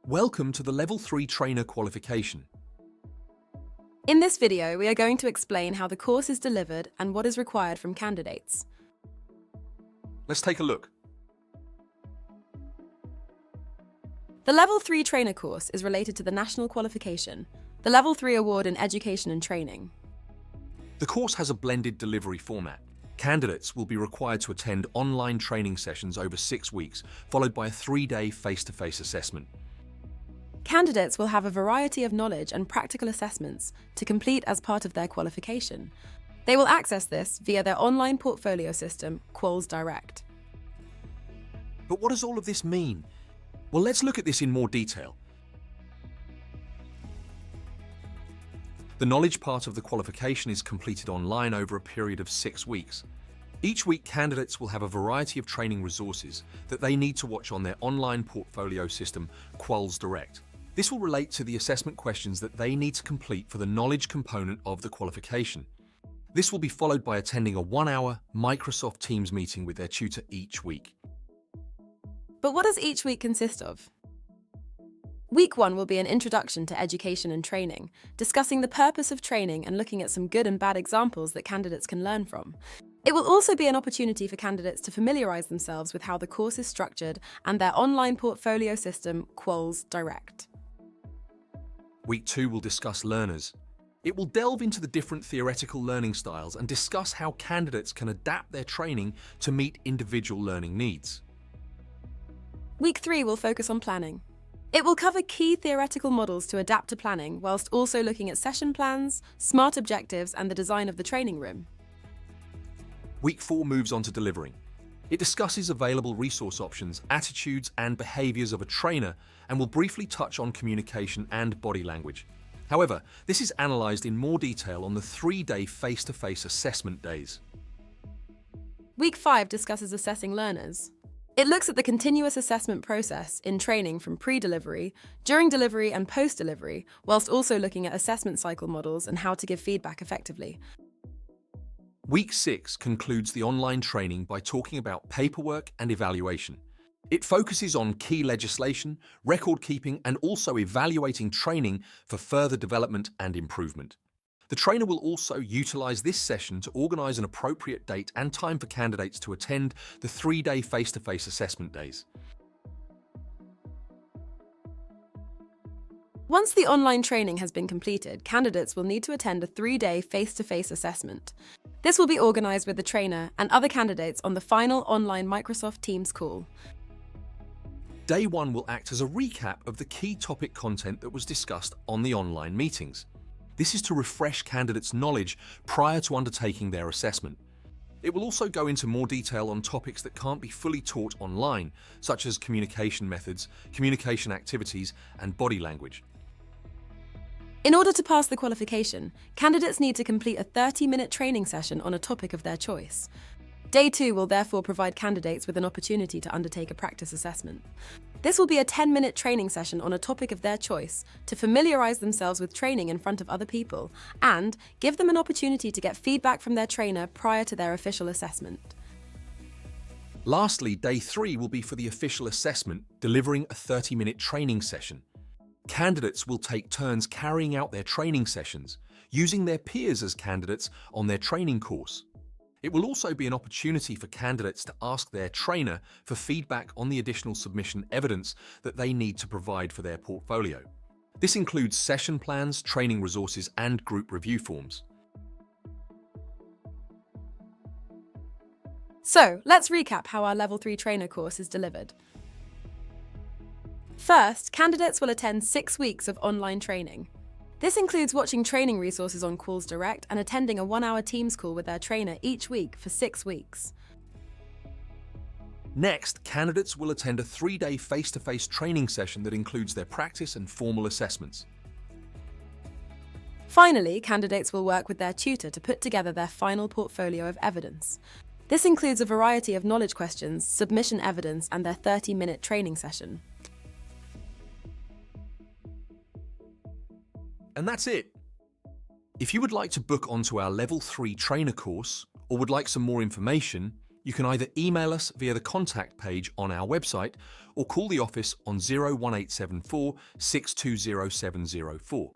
Welcome to the Level 3 Trainer Qualification. In this video, we are going to explain how the course is delivered and what is required from candidates. Let's take a look. The Level 3 Trainer course is related to the National Qualification, the Level 3 award in education and training. The course has a blended delivery format. Candidates will be required to attend online training sessions over 6 weeks, followed by a 3-day face-to-face assessment. Candidates will have a variety of knowledge and practical assessments to complete as part of their qualification. They will access this via their online portfolio system, Quals Direct. But what does all of this mean? Well, let's look at this in more detail. The knowledge part of the qualification is completed online over a period of 6 weeks. Each week, candidates will have a variety of training resources that they need to watch on their online portfolio system, Quals Direct. This will relate to the assessment questions that they need to complete for the knowledge component of the qualification. This will be followed by attending a 1-hour Microsoft Teams meeting with their tutor each week. But what does each week consist of? Week 1 will be an introduction to education and training, discussing the purpose of training and looking at some good and bad examples that candidates can learn from. It will also be an opportunity for candidates to familiarize themselves with how the course is structured and their online portfolio system, Quals Direct. Week 2 will discuss learners. It will delve into the different theoretical learning styles and discuss how candidates can adapt their training to meet individual learning needs. Week 3 will focus on planning. It will cover key theoretical models to adapt to planning, whilst also looking at session plans, smart objectives, and the design of the training room. Week 4 moves on to delivering. It discusses available resource options, attitudes, and behaviors of a trainer, and will briefly touch on communication and body language. However, this is analyzed in more detail on the 3-day face-to-face assessment days. Week 5 discusses assessing learners. It looks at the continuous assessment process in training from pre-delivery, during delivery, and post-delivery, whilst also looking at assessment cycle models and how to give feedback effectively. Week 6 concludes the online training by talking about paperwork and evaluation. It focuses on key legislation, record keeping, and also evaluating training for further development and improvement. The trainer will also utilize this session to organize an appropriate date and time for candidates to attend the 3-day face-to-face assessment days. Once the online training has been completed, candidates will need to attend a 3-day face-to-face assessment. This will be organized with the trainer and other candidates on the final online Microsoft Teams call. Day 1 will act as a recap of the key topic content that was discussed on the online meetings. This is to refresh candidates' knowledge prior to undertaking their assessment. It will also go into more detail on topics that can't be fully taught online, such as communication methods, communication activities, and body language. In order to pass the qualification, candidates need to complete a 30-minute training session on a topic of their choice. Day 2 will therefore provide candidates with an opportunity to undertake a practice assessment. This will be a 10-minute training session on a topic of their choice to familiarize themselves with training in front of other people and give them an opportunity to get feedback from their trainer prior to their official assessment. Lastly, Day 3 will be for the official assessment, delivering a 30-minute training session. Candidates will take turns carrying out their training sessions, using their peers as candidates on their training course. It will also be an opportunity for candidates to ask their trainer for feedback on the additional submission evidence that they need to provide for their portfolio. This includes session plans, training resources, and group review forms. So, let's recap how our Level 3 Trainer course is delivered. First, candidates will attend 6 weeks of online training. This includes watching training resources on Quals Direct and attending a 1-hour Teams call with their trainer each week for 6 weeks. Next, candidates will attend a 3-day face-to-face training session that includes their practice and formal assessments. Finally, candidates will work with their tutor to put together their final portfolio of evidence. This includes a variety of knowledge questions, submission evidence, and their 30-minute training session. And that's it. If you would like to book onto our Level 3 Trainer course or would like some more information, You can either email us via the contact page on our website or call the office on 01874 620704.